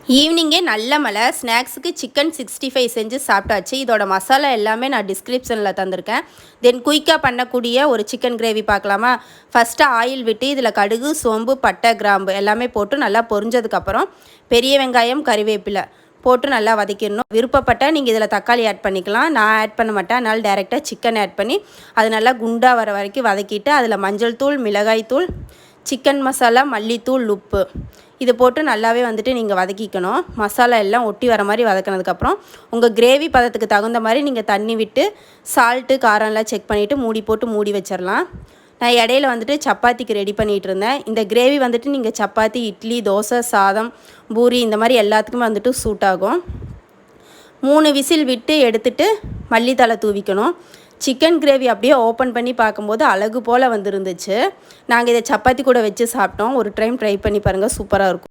ஈவினிங்கே நல்ல மழை ஸ்நாக்ஸுக்கு சிக்கன் 65 செஞ்சு சாப்பிட்டாச்சு. இதோட மசாலா எல்லாமே நான் டிஸ்கிரிப்ஷனில் தந்திருக்கேன். தென் குயிக்காக பண்ணக்கூடிய ஒரு சிக்கன் கிரேவி பார்க்கலாமா? ஃபஸ்ட்டு ஆயில் விட்டு இதில் கடுகு, சோம்பு, பட்டை, கிராம்பு எல்லாமே போட்டு நல்லா பொரிஞ்சதுக்கப்புறம் பெரிய வெங்காயம், கறிவேப்பிலை போட்டு நல்லா வதக்கிடணும். விருப்பப்பட்டால் நீங்கள் இதில் தக்காளி ஆட் பண்ணிக்கலாம். நான் ஆட் பண்ண மாட்டேன். அதனால் டேரெக்டாக சிக்கன் ஆட் பண்ணி அது நல்லா குண்டாக வர வரைக்கும் வதக்கிட்டு அதில் மஞ்சள் தூள், மிளகாய் தூள், சிக்கன் மசாலா, மல்லித்தூள், உப்பு இது போட்டு நல்லாவே நீங்கள் வதக்கிக்கணும். மசாலா எல்லாம் ஒட்டி வர மாதிரி வதக்கினதுக்கப்புறம் உங்கள் கிரேவி பதத்துக்கு தகுந்த மாதிரி நீங்கள் தண்ணி விட்டு சால்ட்டு காரம்லாம் செக் பண்ணிவிட்டு மூடி போட்டு மூடி வச்சிடலாம். நான் இடையில சப்பாத்திக்கு ரெடி பண்ணிகிட்டு இருந்தேன். இந்த கிரேவி நீங்கள் சப்பாத்தி, இட்லி, தோசை, சாதம், பூரி இந்த மாதிரி எல்லாத்துக்குமே சூட் ஆகும். 3 விசில் விட்டு எடுத்துட்டு மல்லித்தழை தூவிக்கணும். சிக்கன் கிரேவி அப்படியே ஓப்பன் பண்ணி பார்க்கும்போது அழகு போல் வந்துருந்துச்சு. நாங்கள் இதை சப்பாத்தி கூட வச்சு சாப்பிட்டோம். ஒரு டைம் ட்ரை பண்ணி பாருங்கள், சூப்பராக இருக்கும்.